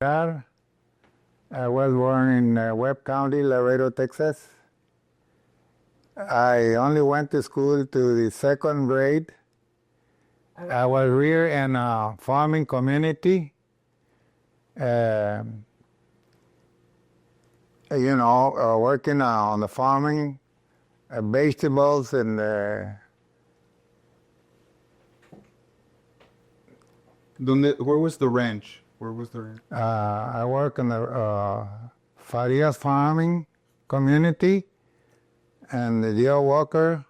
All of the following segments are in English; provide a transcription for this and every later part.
Aguilar. I was born in Webb County, Laredo, Texas. I only went to school to the second grade. I was reared in a farming community. Working on the farming, vegetables and Where was the ranch? I work in the Farias farming community and the deer walker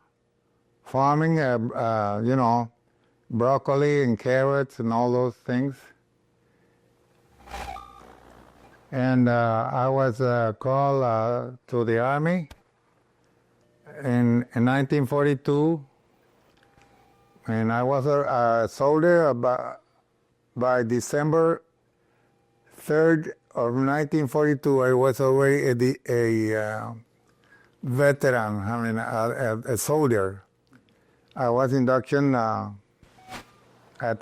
farming, broccoli and carrots and all those things. And I was called to the Army in 1942, and I was a soldier by December 3rd of 1942. I was already a veteran, a soldier. I was induction at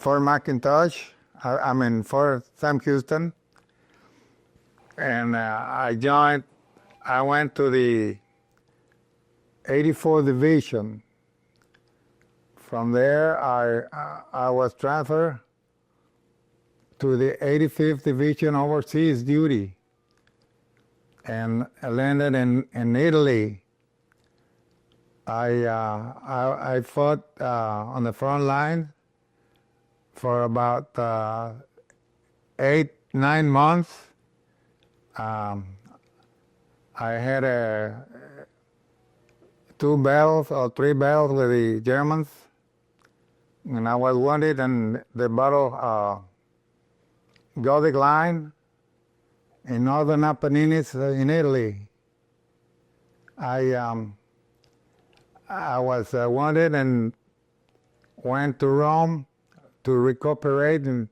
Fort McIntosh, Fort Sam Houston. And I went to the 84th Division. From there, I was transferred to the 85th Division overseas duty. And I landed in Italy. I fought on the front line for about 8-9 months. I had 2 battles or 3 battles with the Germans, and I was wounded in the battle Gothic Line in northern Apennines in Italy. I was wounded and went to Rome to recuperate, and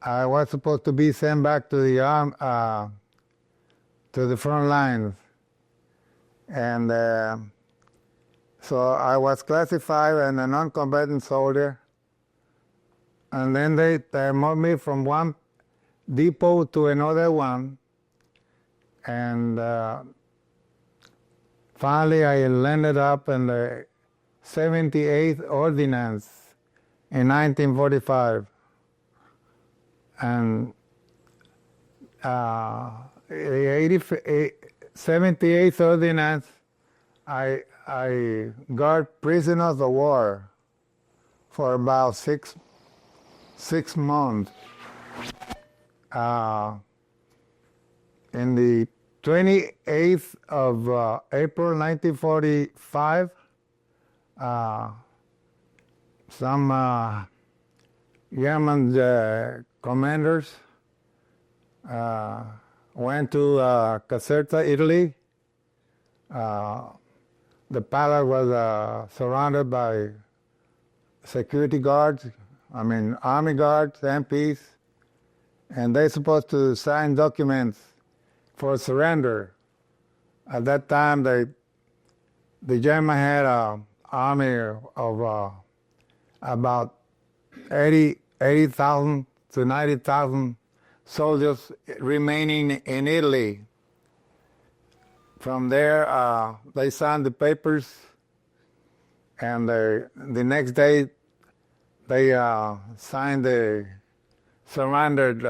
I was supposed to be sent back to the to the front lines. And so I was classified as a non-combatant soldier. And then they moved me from one depot to another one. And finally I landed up in the 78th Ordnance in 1945. And the 78th Ordinance, I guard prisoners of war for about six months. In the 28th of April 1945, some German commanders went to Caserta, Italy. The palace was surrounded by security guards, army guards, MPs, and they're supposed to sign documents for surrender. At that time, the German had an army of about 80,000 to 90,000 soldiers remaining in Italy. From there, they signed the papers, and the next day, they signed the surrendered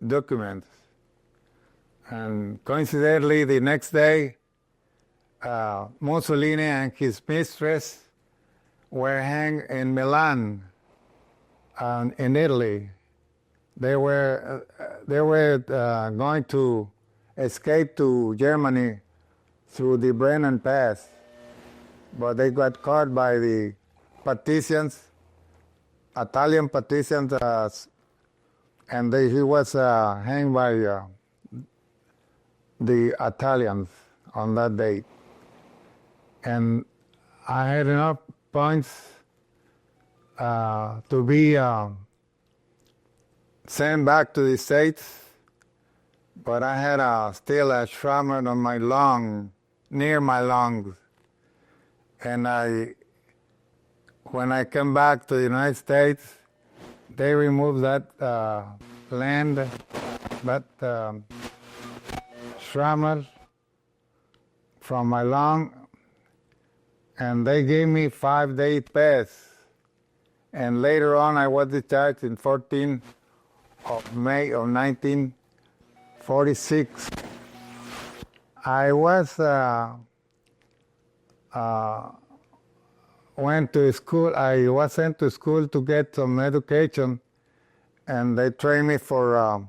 documents. And coincidentally, the next day, Mussolini and his mistress were hanged in Milan, in Italy. They were going to escape to Germany through the Brennan Pass, but they got caught by the partisans, Italian partisans, and he was hanged by the Italians on that date. And I had enough points to be sent back to the States, but I had still a shrapnel on my lung, near my lungs. And when I came back to the United States, they removed that land, but shrapnel from my lung, and they gave me 5-day pass. And later on, I was discharged in 14th of May of 1946. I was went to school. I was sent to school to get some education, and they trained me for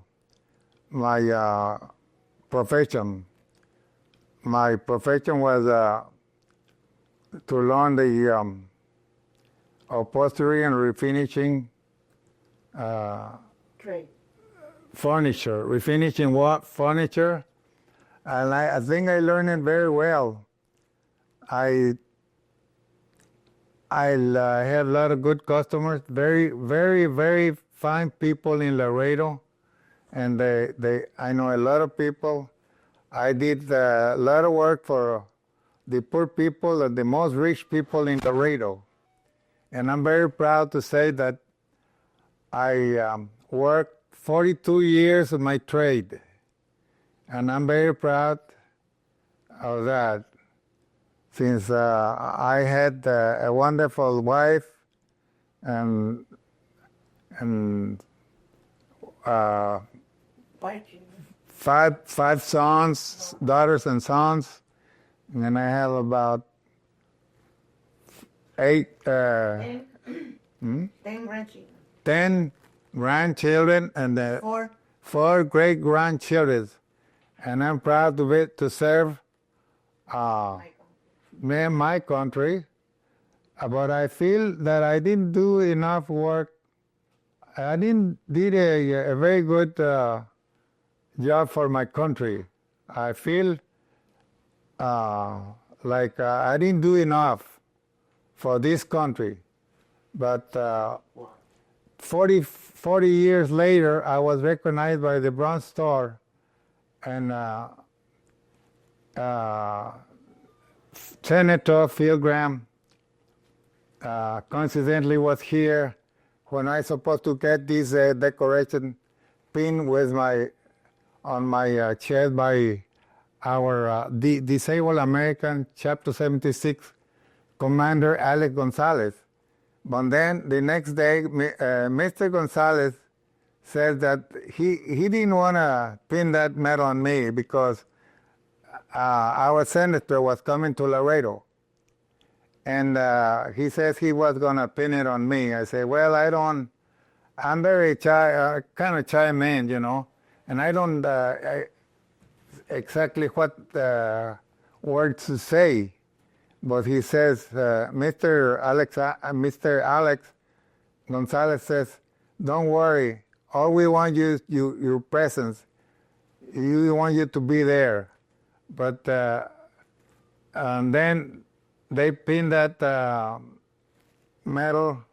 my profession. My profession was to learn the upholstery and refinishing Trade. furniture. Refinishing what? Furniture. And I think I learned it very well. I had a lot of good customers, very, very, very fine people in Laredo, and I know a lot of people. I did a lot of work for the poor people and the most rich people in Laredo, and I'm very proud to say that I worked 42 years in my trade, and I'm very proud of that. Since I had a wonderful wife and five sons, daughters and sons, and I have about 10 grandchildren. 10 grandchildren and 4 great-grandchildren. And I'm proud to serve my country, but I feel that I didn't do enough work. I did a very good job for my country. I feel like I didn't do enough for this country. But 40 years later, I was recognized by the Bronze Star, and Senator Phil Graham coincidentally was here when I supposed to get this decoration pin with on my chest by our disabled American Chapter 76 Commander Alex Gonzalez. But then the next day, Mr. Gonzalez said that he didn't want to pin that medal on me because our senator was coming to Laredo, and he says he was going to pin it on me. I say, well, I'm very kind of shy man, and I don't exactly what words to say. But he says, Mr. Alex Gonzalez says, don't worry, all we want is your presence. We want you to be there. But and then they pinned that medal,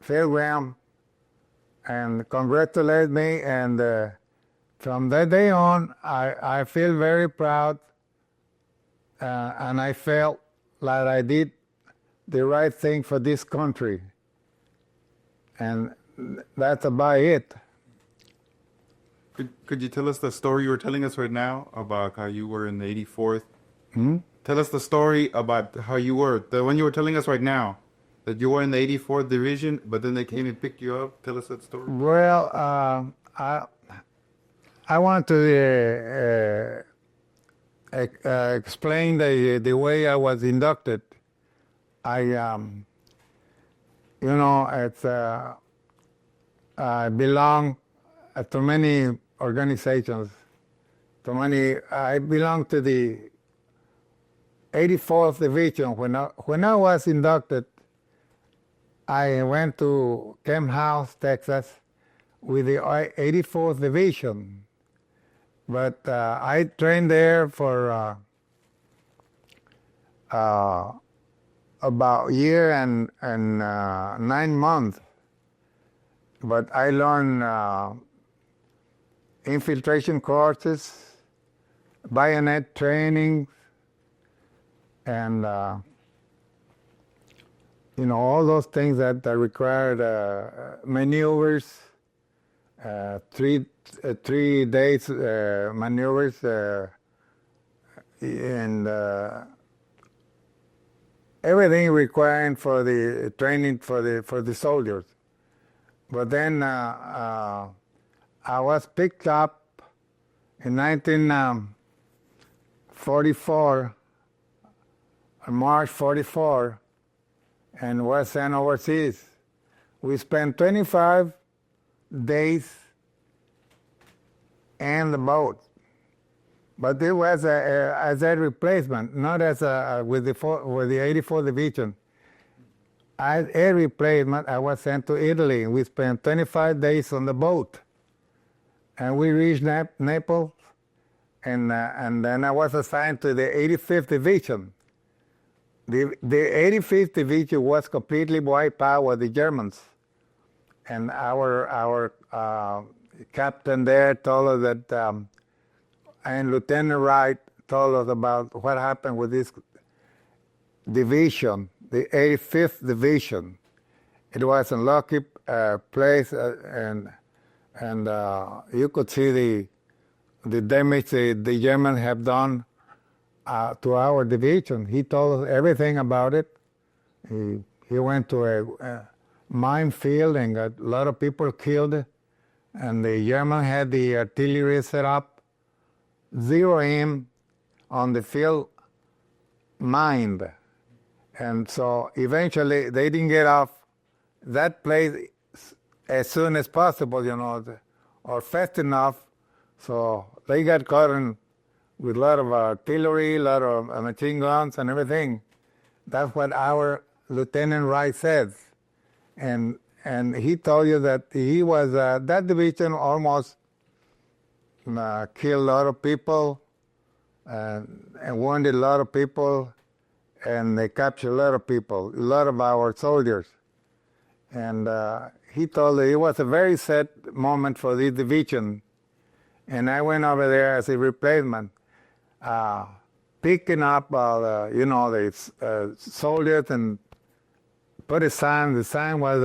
Phil Graham, and congratulated me. And from that day on, I feel very proud, and I felt like I did the right thing for this country. And that's about it. Could you tell us the story you were telling us right now about how you were in the 84th? Tell us the story about how you were, the one you were telling us right now, that you were in the 84th Division, but then they came and picked you up. Tell us that story. Well, I want to explain the way I was inducted. I belong to many organizations. I belong to the 84th Division. When I was inducted, I went to Camp House, Texas, with the 84th Division. But I trained there for about a year and 9 months. But I learned infiltration courses, bayonet training, and all those things that required maneuvers 3 days maneuvers and everything required for the training for the soldiers. But then I was picked up in 1944, March 44, and was sent overseas. We spent 25 days in the boat, but it was as a replacement, not as with the 84th Division. As a replacement, I was sent to Italy. We spent 25 days on the boat, and we reached Naples, and then I was assigned to the 85th Division. The 85th Division was completely wiped out with the Germans, and our captain there told us that, and Lieutenant Wright told us about what happened with this division, the 85th Division. It was a lucky place, and you could see the damage the Germans have done to our division. He told us everything about it. He went to a minefield and got a lot of people killed, and the Germans had the artillery set up, zero aim on the field mined. And so eventually they didn't get off that place as soon as possible, or fast enough. So they got caught with a lot of artillery, a lot of machine guns and everything. That's what our Lieutenant Wright says. And he told you that he was, that division almost killed a lot of people and wounded a lot of people, and they captured a lot of people, a lot of our soldiers. And he told me it was a very sad moment for this division. And I went over there as a replacement, picking up, the soldiers and put a sign. The sign was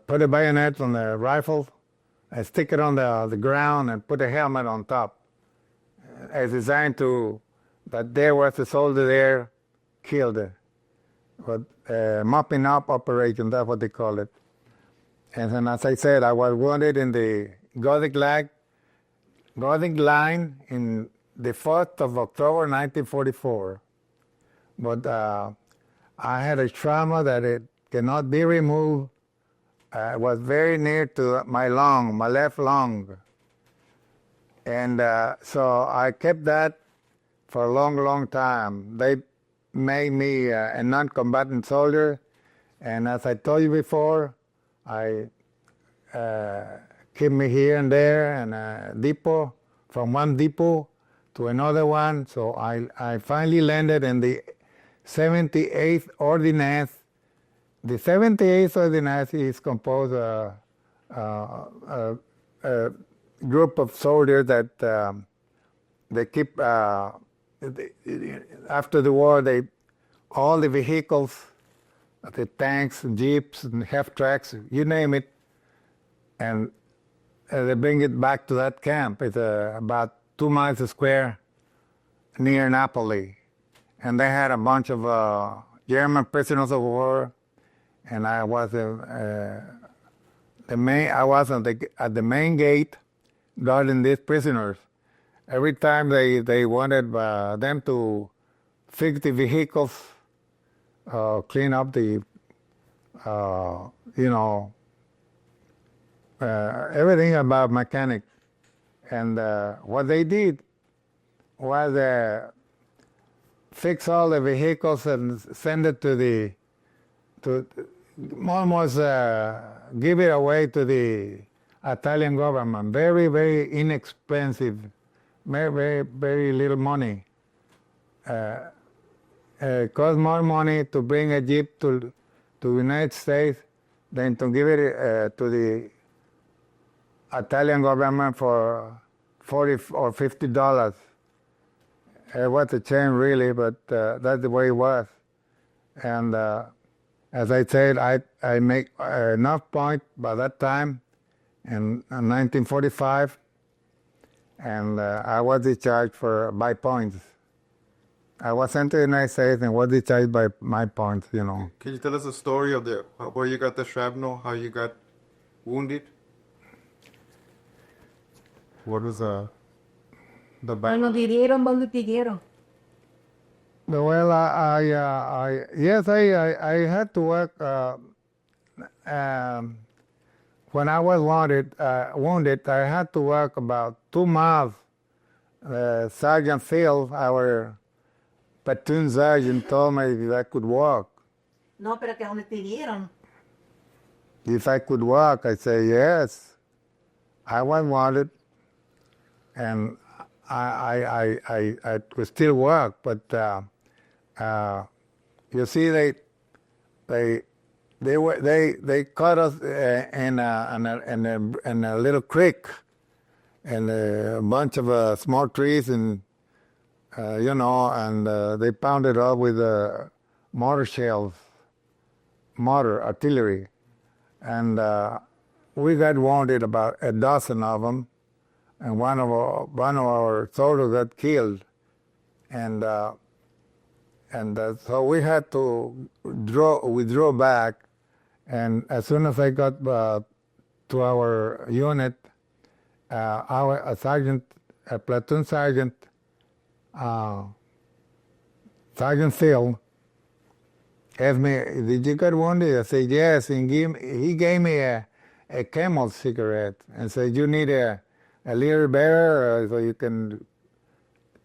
put a bayonet on the rifle, and stick it on the ground, and put a helmet on top, as designed to that there was a soldier there killed. But mopping up operation, that's what they call it. And then, as I said, I was wounded in the Gothic line in the 4th of October, 1944. But I had a trauma that it cannot be removed. It was very near to my lung, my left lung. And so I kept that for a long, long time. They made me a non-combatant soldier. And as I told you before, I keep me here and there and depot, from one depot to another one. So I finally landed in the 78th Ordnance. The 78th Ordnance is composed of a group of soldiers that they keep, after the war, all the vehicles, the tanks, jeeps, and half-tracks, you name it, and they bring it back to that camp. It's about 2 miles square near Napoli. And they had a bunch of German prisoners of war, and I was I was at the main gate guarding these prisoners. Every time they wanted them to fix the vehicles, clean up the, everything about mechanic. And what they did was fix all the vehicles and send it to almost give it away to the Italian government. Very, very inexpensive, very, very, very little money. It costs more money to bring a jeep to the United States than to give it to the Italian government for $40 or $50. It was a shame, really, but that's the way it was. And as I said, I make enough point by that time in 1945, and I was discharged by points. I was sent to the United States and was discharged by my points, you know. Can you tell us the story of where you got the shrapnel, how you got wounded? What was the back? Nos hirieron, ¿dónde te hirieron? Well, yes, I had to work. When I was wounded, I had to work about 2 miles. Sergeant Phil, our platoon sergeant, told me if I could walk. No, pero que ¿dónde te hirieron? If I could walk, I say yes. I was wounded, and I could still work, but you see, they caught us in a little creek, and a bunch of small trees, and and they pounded up with mortar shells, artillery, and we got wounded, about a dozen of them, and one of our soldiers got killed, and so we had to withdraw back, and as soon as I got to our unit, our platoon sergeant, Sergeant Phil, asked me, "Did you get wounded?" I said, "Yes," and he gave me a Camel cigarette and said, "You need a little better so you can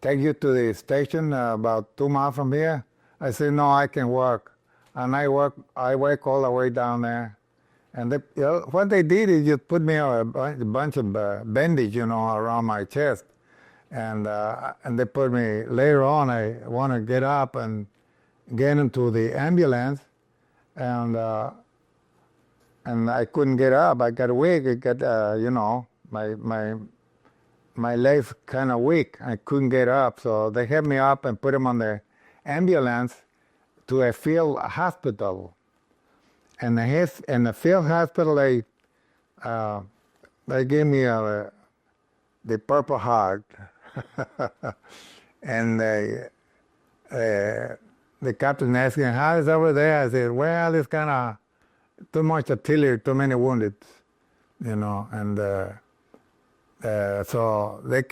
take you to the station about 2 miles from here." I said, "No, I can walk," and I walk all the way down there. And what they did is just put me on a bunch of bandage, around my chest, and they put me. Later on, I want to get up and get into the ambulance, and I couldn't get up. I got weak. I got my legs kind of weak. I couldn't get up, so they had me up and put him on the ambulance to a field hospital. And in the field hospital, they gave me the Purple Heart, and the captain asked me, "How is it over there?" I said, "Well, it's kind of too much artillery, too many wounded, and so they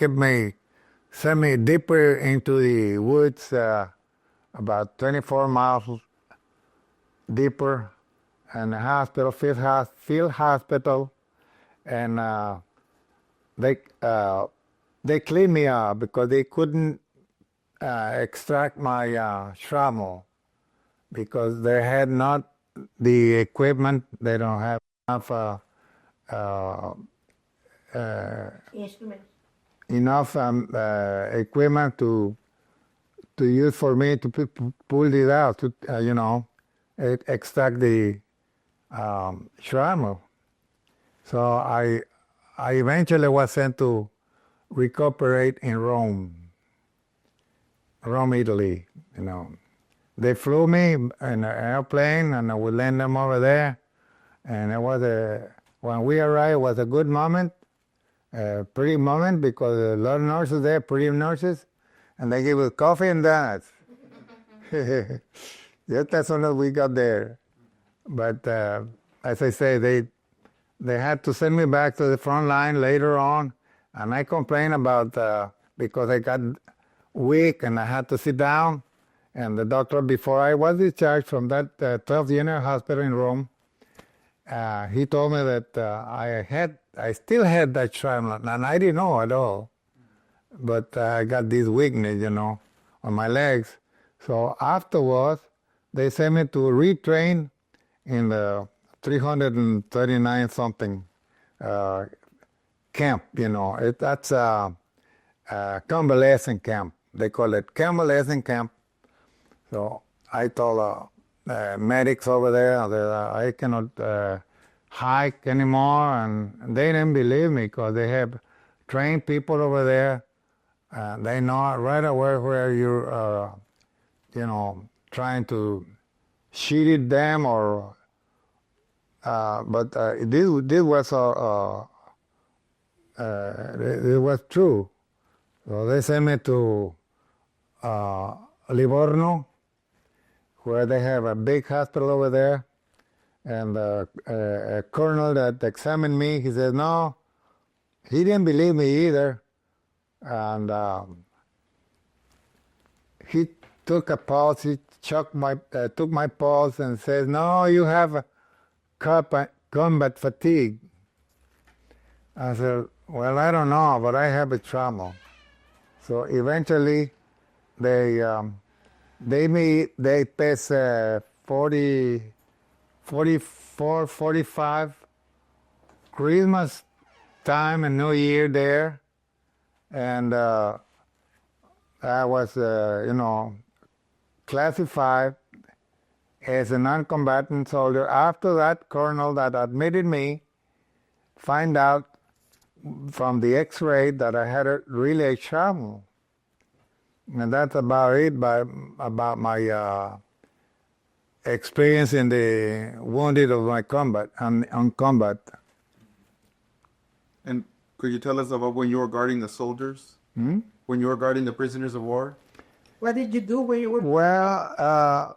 sent me deeper into the woods, about 24 miles deeper, and the hospital, field hospital, and they cleaned me up because they couldn't extract my shrapnel because they had not the equipment. They don't have enough equipment to use for me to pull it out, to extract the shrapnel. So I eventually was sent to recuperate in Rome, Italy. They flew me in an airplane, and I would land them over there. And it was when we arrived, it was a good moment, a pretty moment, because a lot of nurses there, pretty nurses, and they gave us coffee and donuts. Just as soon as we got there. But as I say, they had to send me back to the front line later on, and I complained about because I got weak and I had to sit down. And the doctor, before I was discharged from that 12th General Hospital in Rome, he told me that I still had that shrapnel, and I didn't know at all. But I got this weakness, on my legs. So afterwards, they sent me to retrain in the 339 something camp. That's a convalescent camp. They call it convalescent camp. So I told medics over there that I cannot hike anymore, and they didn't believe me because they have trained people over there. They know right away where you're, trying to cheat them, or. But this was it was true. So they sent me to Livorno, where they have a big hospital over there. And a colonel that examined me, he said, no, he didn't believe me either. And he took a pulse, he took my pulse and said, no, you have combat fatigue. I said, well, I don't know, but I have a trauma. So eventually they test 44, 45, Christmas time and New Year there. And I was, classified as a non-combatant soldier. After that, colonel that admitted me find out from the X-ray that I had really a trauma. And that's about it, about my experience in the wounded of my combat, on combat. And could you tell us about when you were guarding the soldiers? When you were guarding the prisoners of war? What did you do when you were... Well,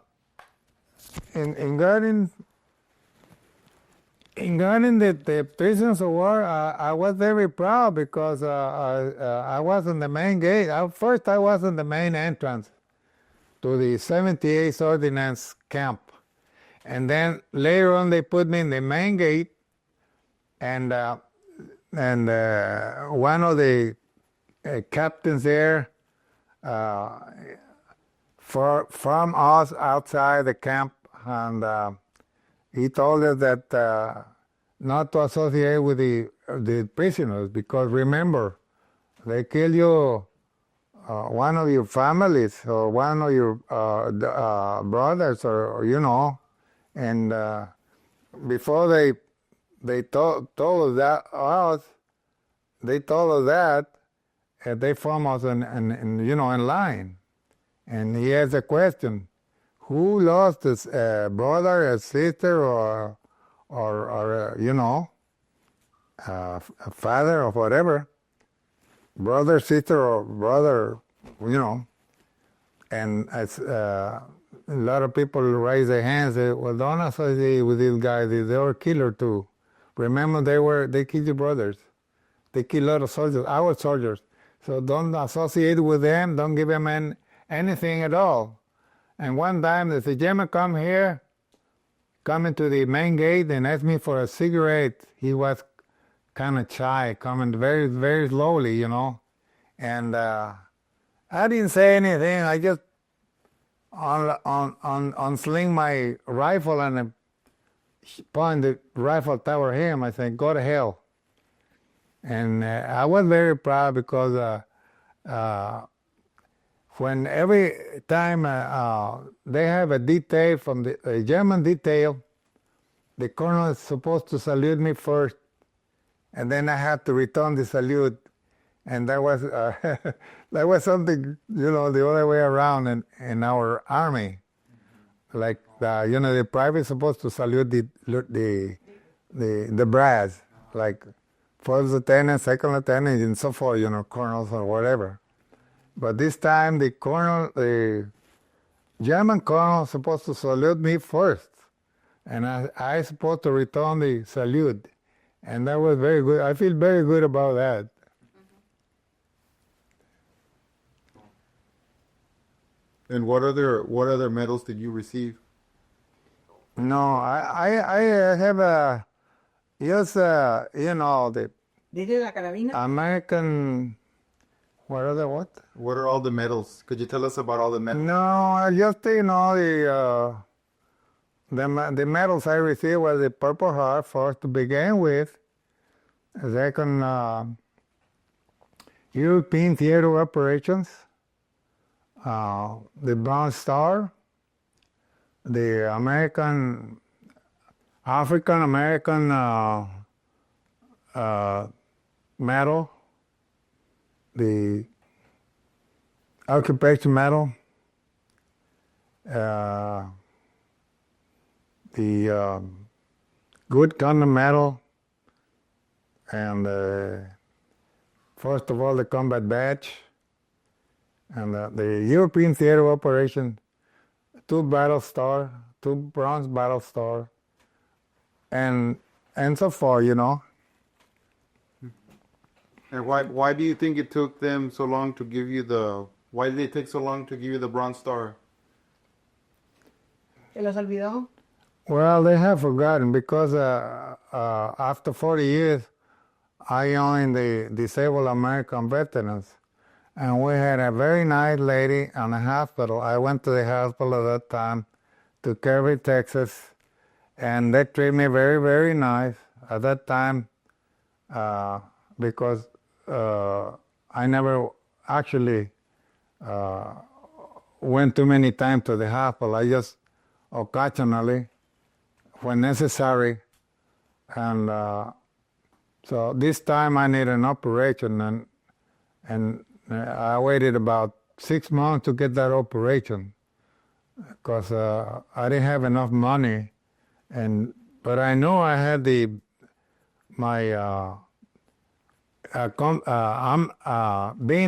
in guarding the prisoners of war, I was very proud because I was in the main gate. First, I was in the main entrance to the 78th Ordnance Camp. And then later on, they put me in the main gate, and one of the captains there from us outside the camp, and he told us that not to associate with the prisoners, because remember, they kill you, one of your families or one of your brothers, or and before they told us that they told us that they formed us in line, and he asked a question: who lost his brother, a sister, or a father or whatever, brother, sister, or brother, and as a lot of people raise their hands, say, well, don't associate with these guys, they were killers too. Remember, they killed your brothers. They killed a lot of soldiers, our soldiers. So don't associate with them, don't give them anything at all. And one time, the German come into the main gate and asked me for a cigarette. He was kind of shy, coming very, very slowly, And I didn't say anything. I just unsling my rifle and point the rifle toward him. I said, go to hell. And I was very proud because when every time they have a detail from the German detail, the colonel is supposed to salute me first, and then I have to return the salute. And that was that was something, the other way around in our army. Like the private is supposed to salute the brass, like first lieutenant, second lieutenant, and so forth, colonels or whatever. But this time, the German colonel is supposed to salute me first, and I supposed to return the salute, and that was very good. I feel very good about that. And what other medals did you receive? No, I have the ¿Did you la carabina? American. What are what? What are all the medals? Could you tell us about all the medals? No, I just the medals I received was the Purple Heart first to begin with. Second, European Theater Operations, the Bronze Star, the African American medal, the occupation medal, the good conduct medal, and First of all, the combat badge, and the European Theater of Operation, 2 battle star, 2 bronze battle star, and so forth, you know. And why do you think it took them so long to give you the? Why did it take so long to give you the Bronze Star? ¿Se los olvidó? Well, they have forgotten because after 40 years, I joined the Disabled American Veterans, and we had a very nice lady in the hospital. I went to the hospital at that time, to Kirby, Texas, and they treated me very, very nice at that time because I never actually went too many times to the hospital. I just occasionally, when necessary, and so this time I need an operation, and I waited about 6 months to get that operation because I didn't have enough money, but I know I had being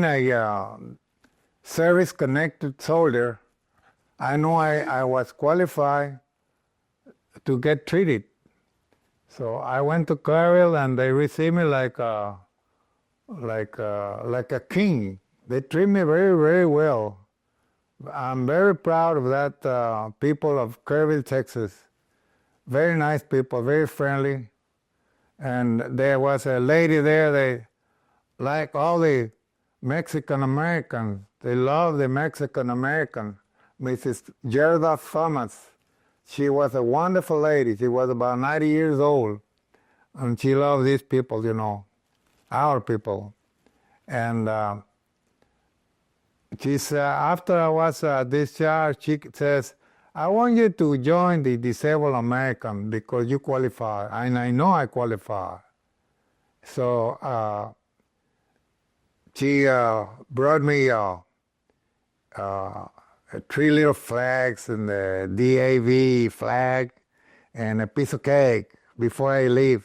a service-connected soldier, I know I was qualified to get treated. So I went to Carroll, and they received me like a king. They treat me very, very well. I'm very proud of that people of Kerrville, Texas. Very nice people, very friendly. And there was a lady there, they like all the Mexican Americans. They love the Mexican American, Mrs. Gerda Thomas. She was a wonderful lady. She was about 90 years old. And she loved these people, you know, our people. And she said, after I was discharged, she says, I want you to join the Disabled American because you qualify. And I know I qualify. So she brought me 3 little flags and the DAV flag and a piece of cake before I leave.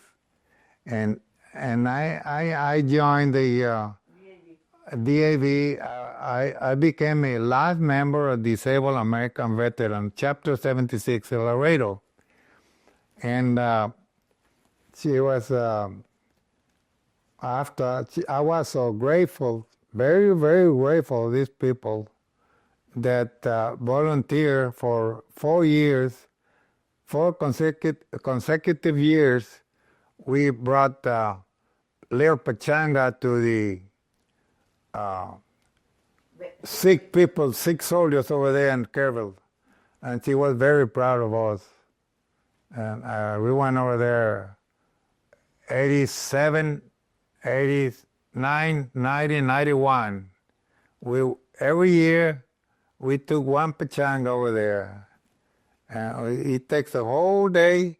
And I joined the DAV. I became a last member of Disabled American Veteran, Chapter 76 in Laredo. And she was, I was so grateful, very, very grateful to these people that volunteered for 4 years, 4 consecutive years. We brought little pachanga to the sick people, sick soldiers over there in Kerrville. And she was very proud of us. And we went over there 87, 89, 90, 91. Every year we took 1 pachanga over there. And it takes a whole day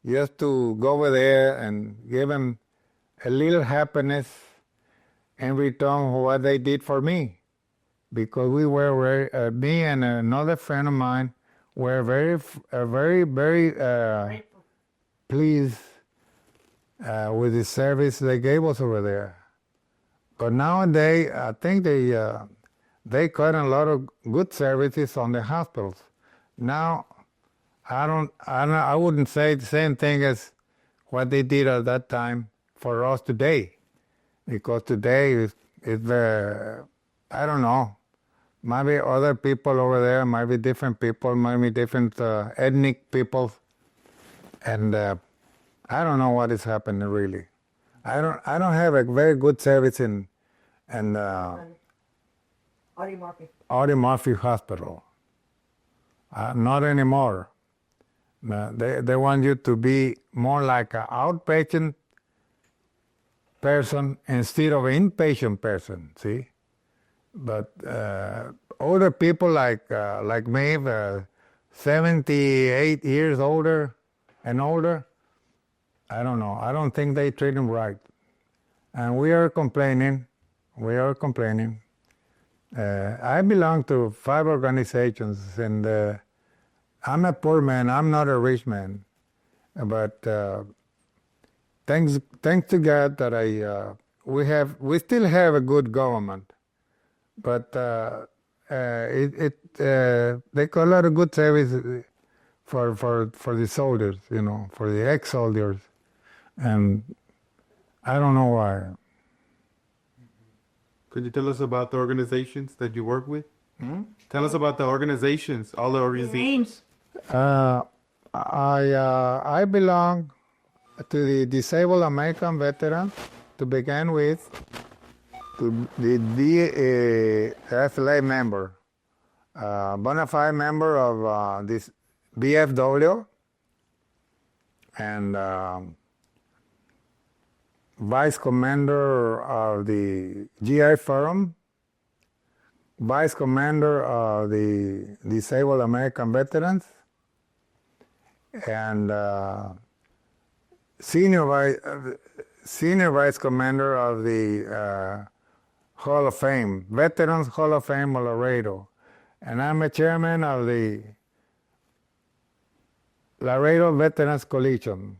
just to go over there and give them a little happiness in return for what they did for me. Because we were very, me and another friend of mine were very, very pleased with the service they gave us over there. But nowadays, I think they cut a lot of good services on the hospitals. Now, I wouldn't say the same thing as what they did at that time for us today, because today is very, I don't know, maybe other people over there, might be different people, might be different ethnic people, and I don't know what is happening really. I don't have a very good service in Audie Murphy Hospital. Not anymore. They want you to be more like an outpatient person instead of an inpatient person, see? But older people like me, 78 years older and older, I don't know. I don't think they treat them right. And we are complaining. I belong to 5 organizations, and I'm a poor man. I'm not a rich man. But thanks to God that I we still have a good government, but they got a lot of good service for the soldiers, for the ex-soldiers, and I don't know why. Could you tell us about the organizations that you work with? Tell us about the organizations, all the organizations. I belong to the Disabled American Veterans to begin with, to the FLA member, bona fide member of this BFW, and vice commander of the GI Forum, vice commander of the Disabled American Veterans, and senior vice commander of the Hall of Fame, Veterans Hall of Fame of Laredo. And I'm a chairman of the Laredo Veterans Coalition.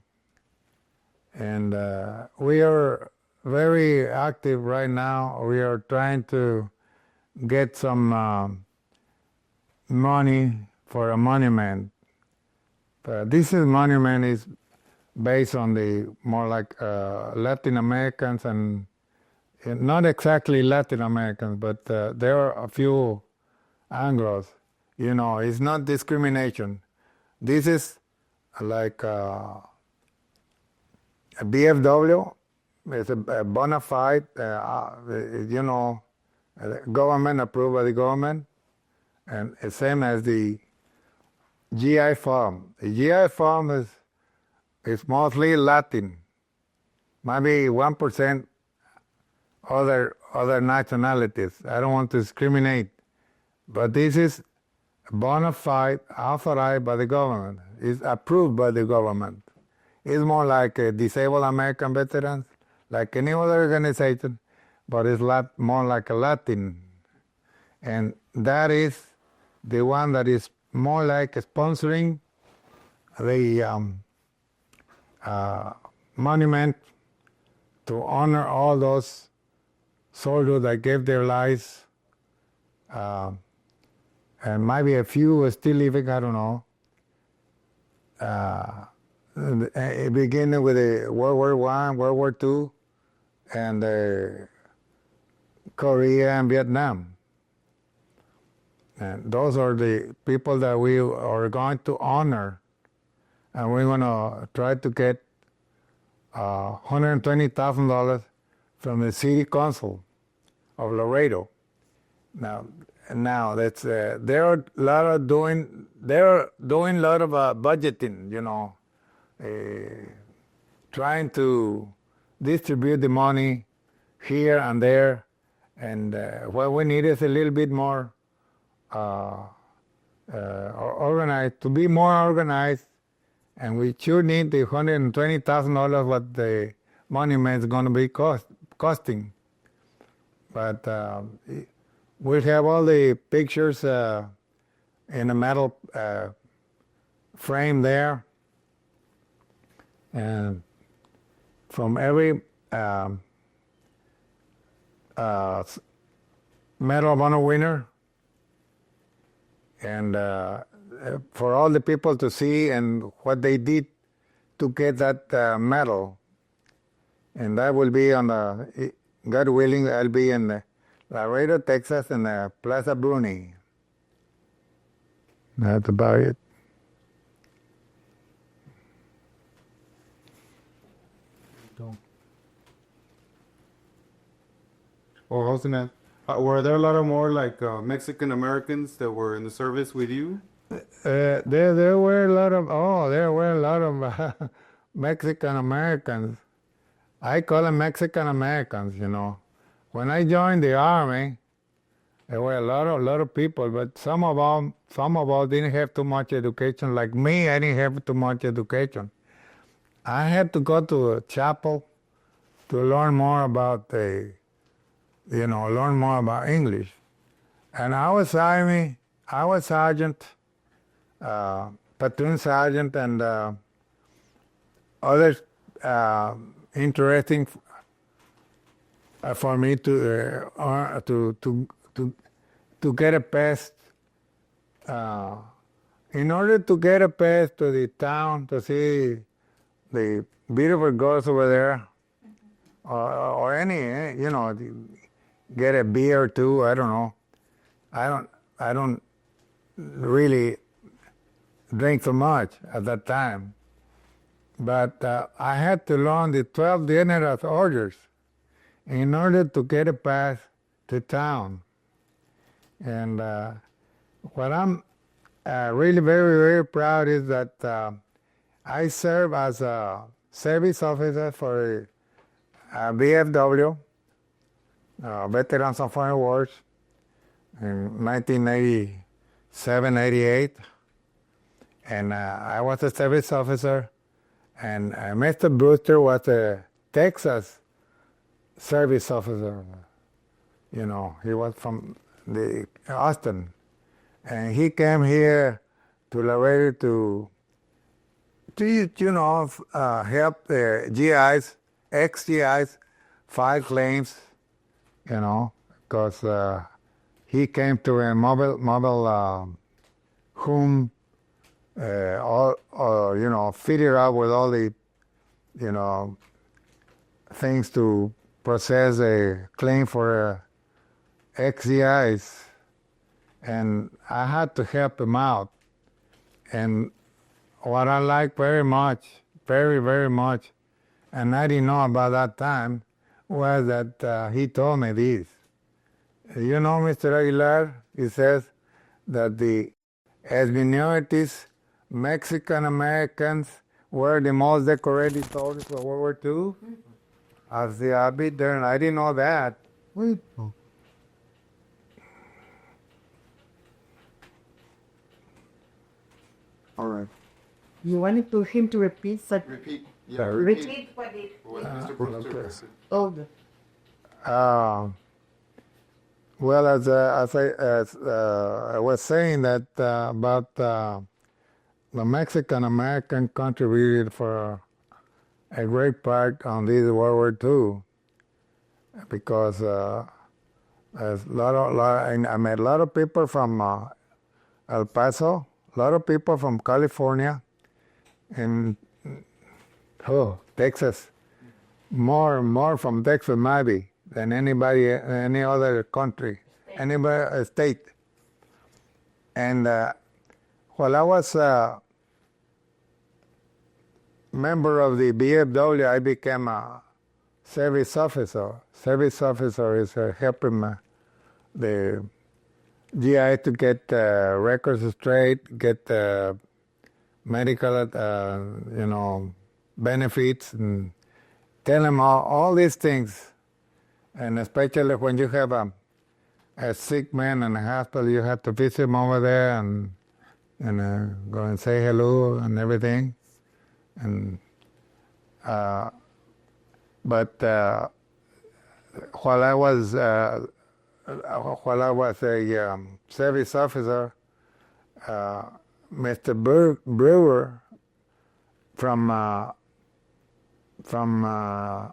And we are very active right now. We are trying to get some money for a monument. This monument is based on the more like Latin Americans, and not exactly Latin Americans, but there are a few Anglos. It's not discrimination. This is like a BFW. It's a bona fide, government approved by the government, and the same as the GI Farm. The GI Farm is mostly Latin, maybe 1% other nationalities. I don't want to discriminate, but this is bona fide, authorized by the government. It's approved by the government. It's more like a Disabled American Veterans, like any other organization, but it's more like a Latin. And that is the one that is more like sponsoring the monument to honor all those soldiers that gave their lives, and maybe a few are still living, I don't know. Beginning with the World War I, World War II, and Korea and Vietnam. And those are the people that we are going to honor, and we're going to try to get $120,000 from the City Council of Laredo. Now that's they're doing a lot of budgeting, trying to distribute the money here and there, and what we need is a little bit more organized, to be more organized, and we sure need the $120,000 what the monument is going to be costing. But we'll have all the pictures in a metal frame there, and from every Medal of Honor winner, and for all the people to see and what they did to get that medal. And that will be on the, God willing, that'll be in Laredo, Texas, in the Plaza Bruni. That's about it. Oh, I was gonna. Were there a lot of more like Mexican Americans that were in the service with you? There were a lot of Mexican Americans. I call them Mexican Americans. When I joined the army, there were a lot of people, but some of them didn't have too much education. Like me, I didn't have too much education. I had to go to a chapel to learn more about English. And I was sergeant, platoon sergeant, and other interesting for me to get a pass. In order to get a pass to the town to see the beautiful girls over there, or any, get a beer or two. I don't know. I don't really drink so much at that time, but I had to learn the 12 general orders in order to get a pass to town. And what I'm really very, very proud is that I serve as a service officer for VFW, Veterans of Foreign Wars, in 1987, 88. And I was a service officer, and Mr. Brewster was a Texas service officer. He was from the Austin, and he came here to Laredo to help the GIs, ex-GIs, file claims, because he came to a mobile home, fitted up with all the, things to process a claim for ex-GIs, and I had to help him out. And what I like very much, very, very much, and I didn't know about that time, was that he told me this. Mr. Aguilar, he says that as minorities, Mexican Americans were the most decorated soldiers of World War II. I said, I'll be there, and I didn't know that. Wait. All right. You wanted him to repeat such. Repeat. Yeah, Repeat what it. Mr. Brewster said. Oh, well, as I was saying that about the Mexican American contributed for a great part on this World War II, because I met a lot of people from El Paso, a lot of people from California, and Texas, more from Texas maybe than any other country, any state. And while I was a member of the BFW, I became a service officer. Service officer is helping the GI to get records straight, get medical, benefits, and tell them all these things. And especially when you have a sick man in the hospital, you have to visit him over there and go and say hello and everything. And but while I was a service officer, Mr. Brewer from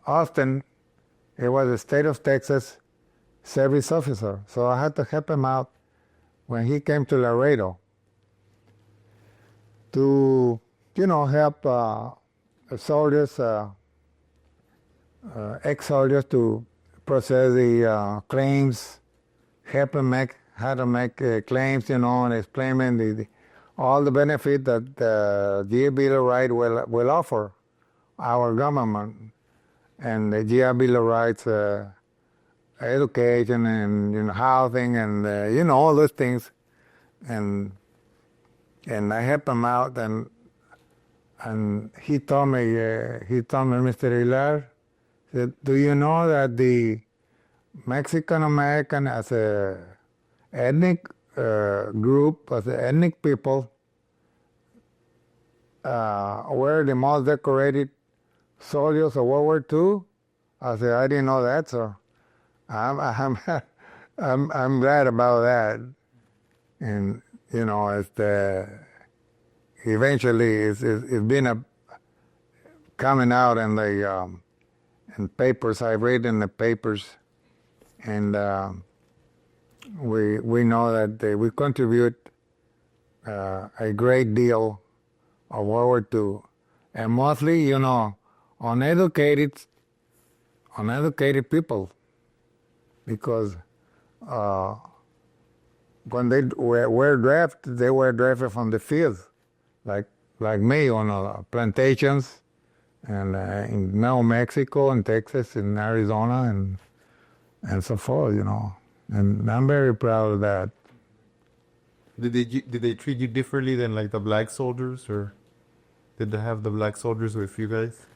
Austin, he was a state of Texas service officer, so I had to help him out when he came to Laredo to help soldiers, ex-soldiers, to process the claims, help them how to make claims, and explaining all the benefit that the GI Bill of Rights will offer our government, and the GI Bill of Rights, education and housing and all those things, and I helped him out, and he told me, Mr. Aguilar, said, do you know that the Mexican American as a ethnic group, as ethnic people, were the most decorated soldiers of World War II? I said, I didn't know that, so I'm glad about that. And eventually it's been coming out in the and papers. I read in the papers, and we know that we contribute a great deal of World War II, and mostly, uneducated people, because when they were drafted, they were drafted from the fields, like me on plantations, and in New Mexico and Texas and Arizona and so forth, and I'm very proud of that. Did they treat you differently than like the black soldiers, or did they have the black soldiers with you guys?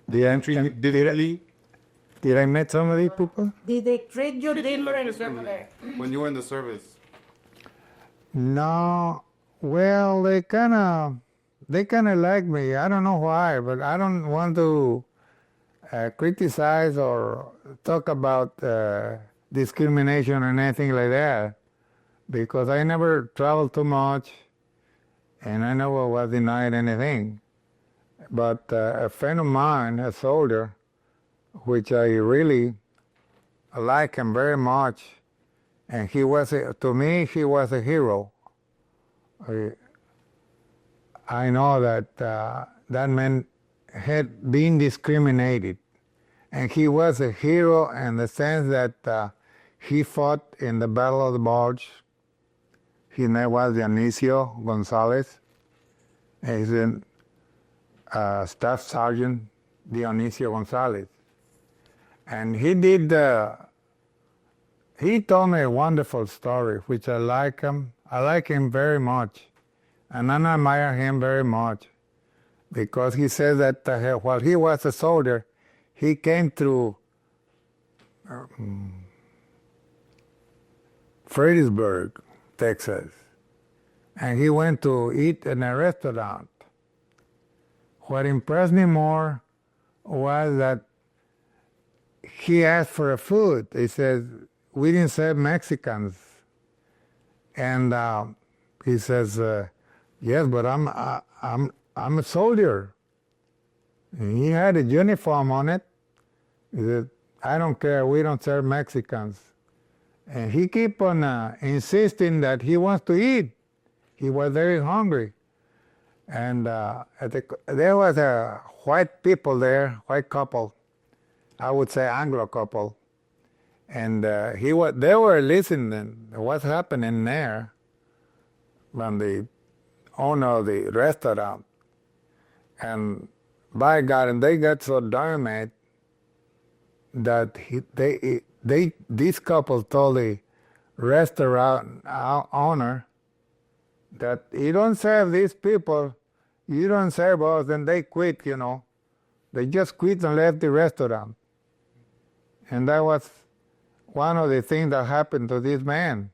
Did I Treat you differently Did I meet some of these people? Did they treat you differently? when you were in the service? No. Well, they kind of like me. I don't know why, but I don't want to criticize or talk about discrimination or anything like that, because I never traveled too much, and I never was denied anything. But a friend of mine, a soldier, which I really like him very much, and to me, he was a hero. I know that that man had been discriminated, and he was a hero in the sense that he fought in the Battle of the Bulge. His name was Dionisio Gonzalez. He's a Staff Sergeant Dionisio Gonzalez. And he told me a wonderful story, which I like him. I like him very much, and I admire him very much, because he says that while he was a soldier, he came through Fredericksburg, Texas, and he went to eat in a restaurant. What impressed me more was that he asked for a food. He says, "We didn't serve Mexicans," and he says, "Yes, but I'm a soldier." And he had a uniform on it. He said, "I don't care. We don't serve Mexicans." And he keep on insisting that he wants to eat. He was very hungry. And there was a white people there, white couple, I would say Anglo couple, and they were listening to what's happening there from the owner of the restaurant. And by God, and they got so darn mad that this couple told the restaurant owner that you don't serve these people, you don't serve us, and they quit, They just quit and left the restaurant. And that was one of the things that happened to this man.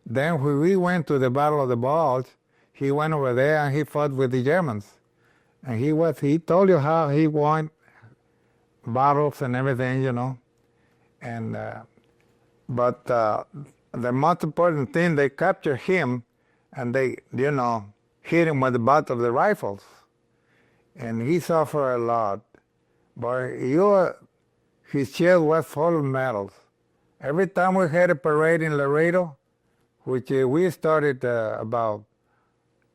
Then when we went to the Battle of the Bulge, he went over there and he fought with the Germans. And he told you how he won battles and everything, And but the most important thing, they captured him, and they, hit him with the butt of the rifles. And he suffered a lot. But his chest was full of medals. Every time we had a parade in Laredo, which we started about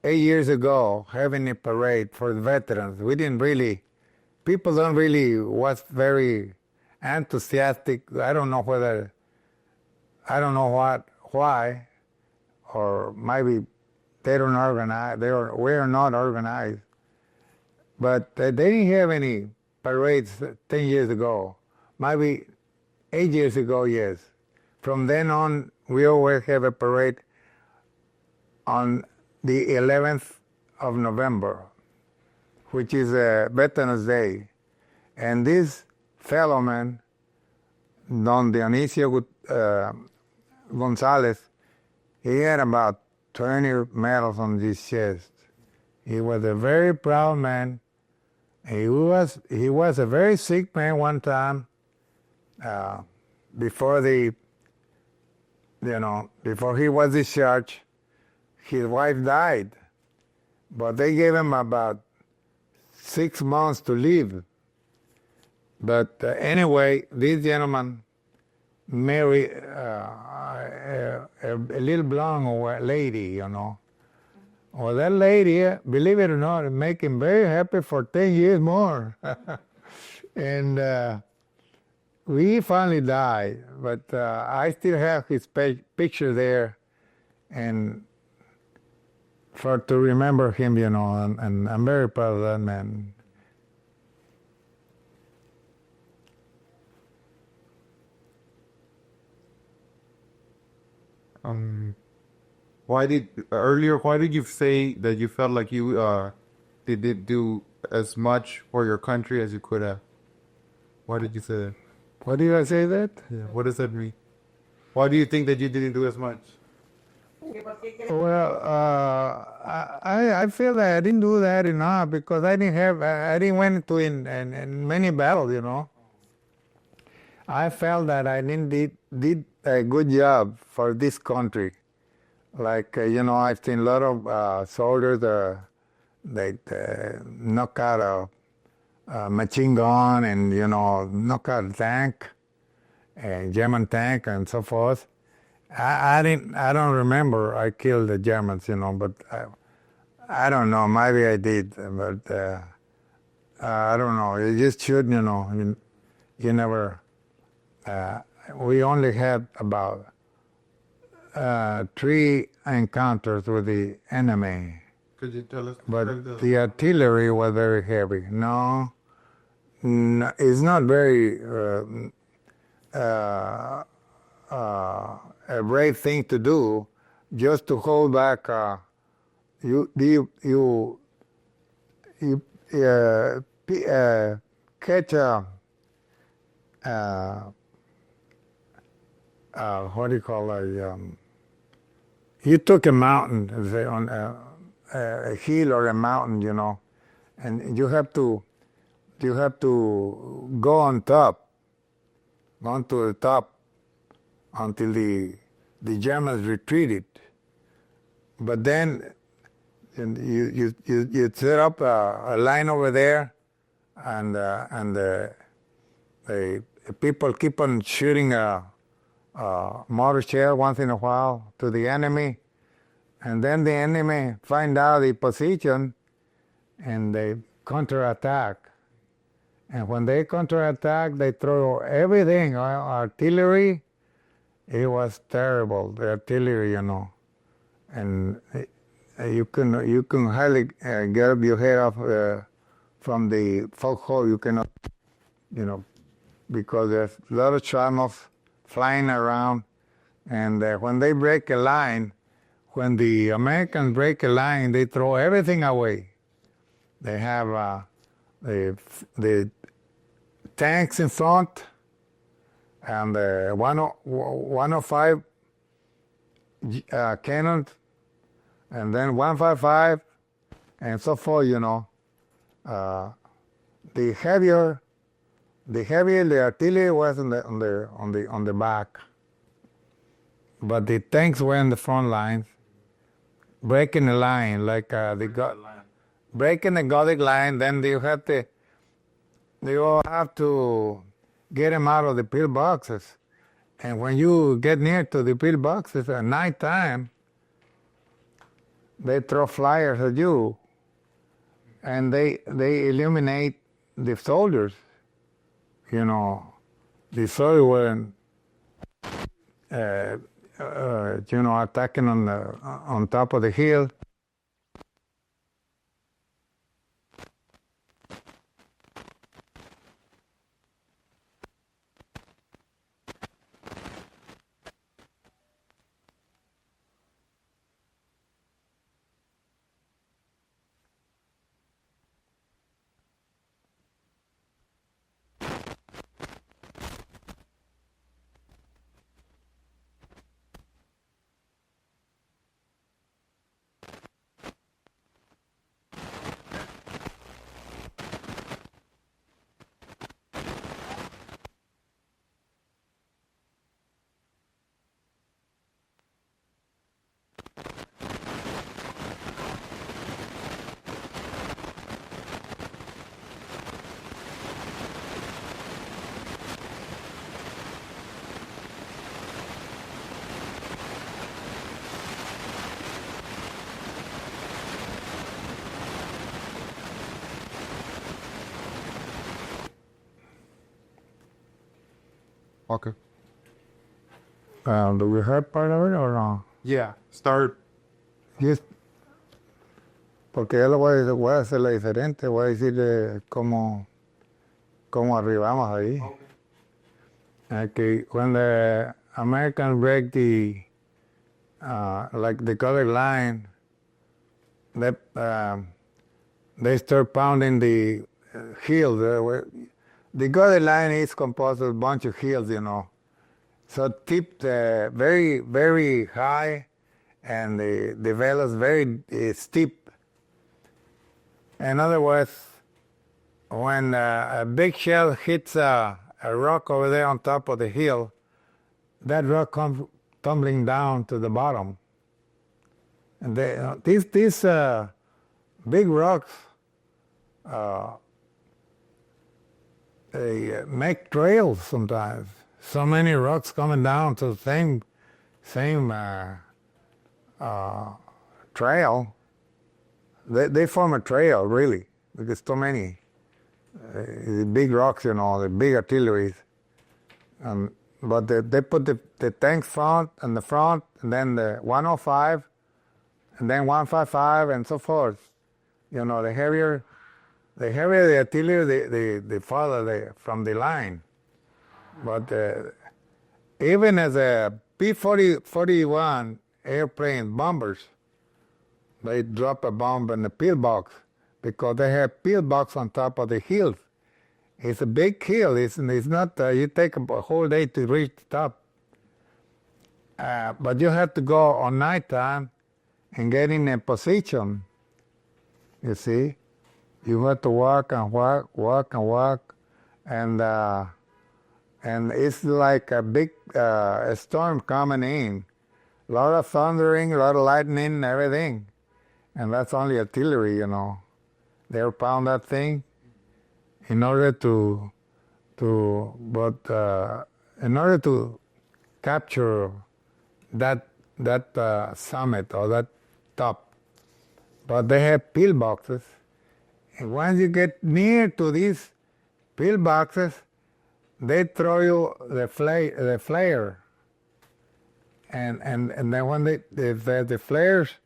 8 years ago, having a parade for the veterans. People was very enthusiastic. I don't know why, or maybe they don't organize, we're not organized. But they didn't have any parades 10 years ago. Maybe 8 years ago, yes. From then on, we always have a parade on the 11th of November, which is Veterans Day. And this fellow man, Don Dionisio Gonzalez, he had about 20 medals on his chest. He was a very proud man. He was a very sick man one time. Before he was discharged, his wife died, but they gave him about 6 months to live. But anyway, this gentleman married a little blonde lady, you know. Well, that lady, believe it or not, make him very happy for 10 years more. And we finally died, but I still have his picture there, and to remember him, you know, and I'm very proud of that man. Why did you say that you felt like you didn't do as much for your country as you could have? Why did you say that? Why did I say that? Yeah. What does that mean? Why do you think that you didn't do as much? Well, I feel that I didn't do that enough because I didn't went to in many battles, you know. I felt that I didn't did a good job for this country. Like, you know, I've seen a lot of soldiers that knock out a machine gun and, you know, knock out a tank, a German tank and so forth. I don't remember I killed the Germans, you know, but I don't know. Maybe I did, but I don't know. You just should, you know. You never. We only had about 3 encounters with the enemy. Could you tell us? But the artillery was very heavy. No, it's not very a brave thing to do, just to hold back. You catch what do you call you took a mountain, say, on a hill or a mountain, you know, and you have to go on top, onto the top, until the Germans retreated. But then you set up a line over there, and the people keep on shooting mortar shell once in a while to the enemy, and then the enemy find out the position, and they counterattack. And when they counterattack, they throw everything, artillery. It was terrible, the artillery, you know, and you can hardly get up your head off from the foghole. You cannot, you know, because there's a lot of shrapnels flying around, and when they break a line, when the Americans break a line, they throw everything away. They have the tanks in front, and the 105 cannons, and then 155, and so forth. You know, the heavier the artillery was on the back, but the tanks were in the front lines, breaking the line like breaking the Gothic line. Then you all have to get them out of the pillboxes, and when you get near to the pillboxes at night time, they throw flyers at you, and they illuminate the soldiers. You know, the soldiers were, you know, attacking on top of the hill. Okay. Do we heard part of it or no? Yeah. Start. Yes. Porque yo lo voy a hacerlo diferente, voy a decir cómo arribamos ahí. Okay. When the Americans break the like the colored line, they start pounding the hills. The colored line is composed of a bunch of hills, you know. So tipped very, very high, and the velos very steep. In other words, when a big shell hits a rock over there on top of the hill, that rock comes tumbling down to the bottom. And these big rocks they make trails sometimes. So many rocks coming down to the same trail. They form a trail, really, because too many big rocks, you know, the big artilleries. But they put the tank front, and then the 105, and then 155, and so forth. You know, the heavier the artillery, the farther from the line. But even as a P-41 airplane bombers, they drop a bomb in the pillbox because they have pillbox on top of the hills. It's a big hill. It's not, you take a whole day to reach the top. But you have to go on nighttime and get in a position, you see. You have to walk and walk, and it's like a big storm coming in. A lot of thundering, a lot of lightning, and everything. And that's only artillery, you know. They'll pound that thing in order to capture that summit or that top. But they have pillboxes. And once you get near to these pillboxes, they throw you the flare. And then when the flares,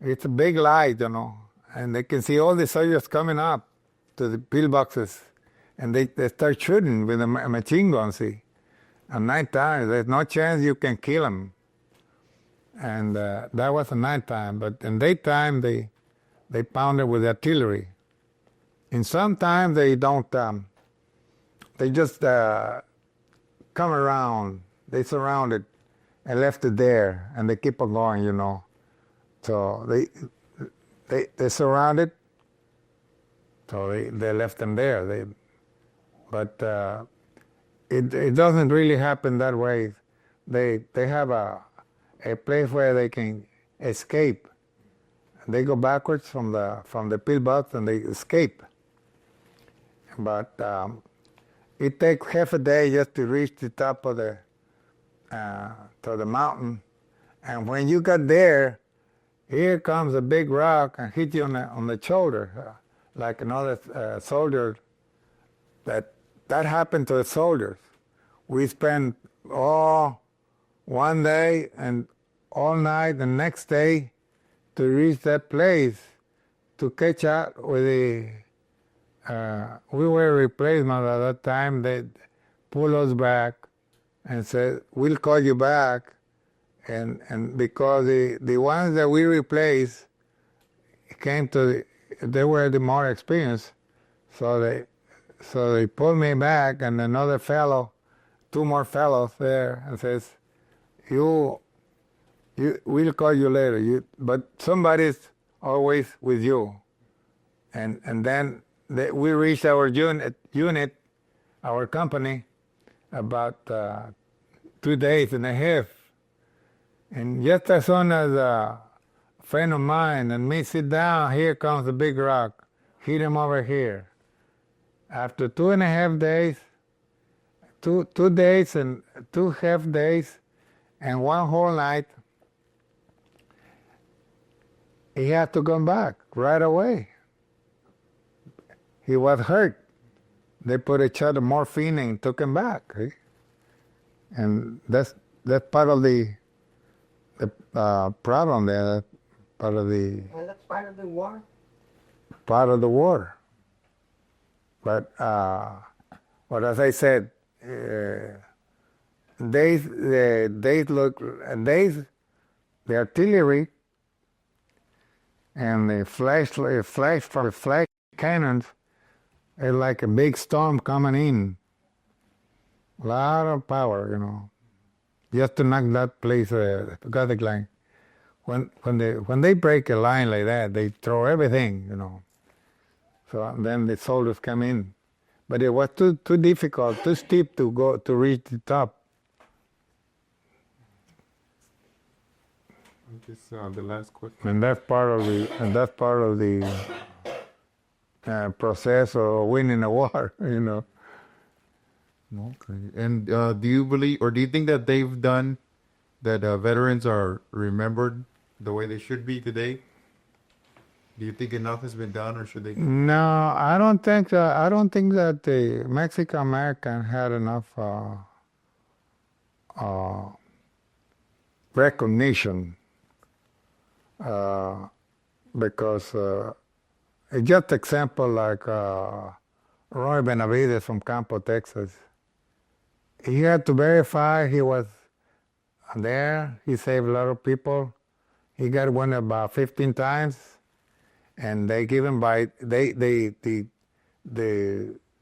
it's a big light, you know, and they can see all the soldiers coming up to the pillboxes, and they start shooting with a machine gun, see. At night time, there's no chance you can kill them. And that was at night time, but in daytime, they pounded with artillery. And sometimes they don't, they just come around, they surround it and left it there, and they keep on going, you know. So they surrounded, so they left them there. But it doesn't really happen that way. They have a place where they can escape. They go backwards from the pillbox and they escape. But it takes half a day just to reach the top of the mountain, and when you got there, here comes a big rock and hit you on the shoulder, like another soldier. That happened to the soldiers. We spent all one day and all night the next day to reach that place to catch up with the. We were replacement at that time. They pulled us back and said, "We'll call you back." And because the ones that we replaced they were the more experienced, so they pulled me back, and another fellow, two more fellows there, and says, "We'll call you later. But somebody's always with you." And then we reached our unit, our company, about 2 days and a half. And just as soon as a friend of mine and me sit down, here comes the big rock, hit him over here. After 2.5 days, two days and 2.5 days, and one whole night, he had to come back right away. He was hurt. They put a shot of morphine and took him back. And that's part of the problem there. Part of the Well, that's part of the war. war. But as I said, the artillery and the flash cannons is like a big storm coming in. A lot of power, just to knock that place, Gothic line. When they break a line like that, they throw everything, So then the soldiers come in, but it was too difficult, too steep to reach the top. This the last question. And that's part of the process of winning a war, Okay. And do you believe, or do you think that they've done that? Veterans are remembered the way they should be today. Do you think enough has been done, or should they? No, I don't think that the Mexican American had enough recognition because just example like Roy Benavides from Campo, Texas. He had to verify he was there. He saved a lot of people. He got one about 15 times. And they give him the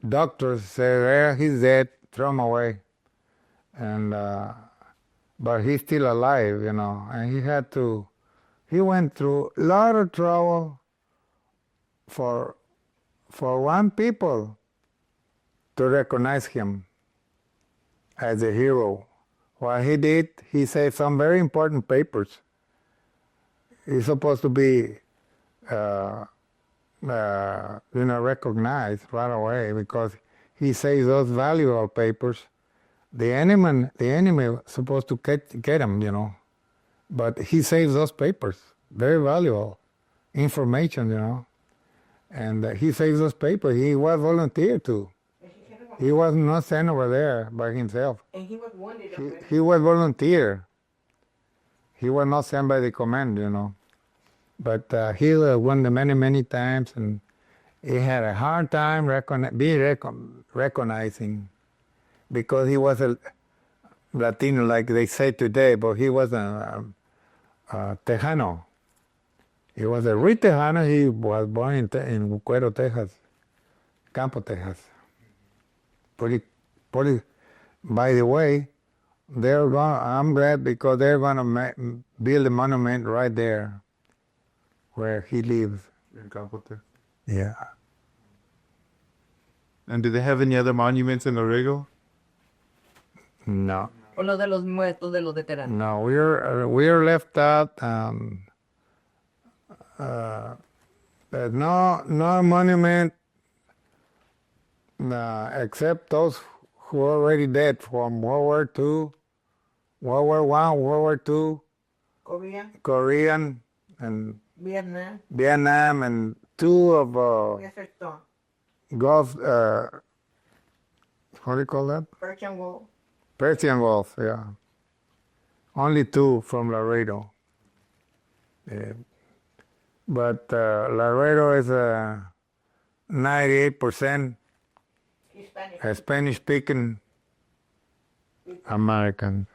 doctors say, he's dead, throw him away. And but he's still alive, and he went through a lot of trouble for one people to recognize him as a hero. What he did, he saved some very important papers. He's supposed to be recognized right away because he saves those valuable papers. The enemy was supposed to get him, but he saves those papers, very valuable information, and he saves those papers. He was volunteer too. He was not sent over there by himself. And he was wounded. He was volunteer. He was not sent by the command, But he won many times, and he had a hard time recognizing because he was a Latino, like they say today, but he was a Tejano. He was a real Tejano. He was born in Cuero, Texas, Campo, Texas. By the way, I'm glad because they're going to build a monument right there where he lives. In Campo, Texas. Yeah. And do they have any other monuments in Laredo? No. O lo de los muertos, de los veteranos. No, we're left out. There's no monument except those who are already dead from World War II, World War I, World War II, Korean, and Vietnam, and two of Gulf. What do you call that? Persian Gulf, yeah. Only two from Laredo. But Laredo is 98% Spanish-speaking Americans.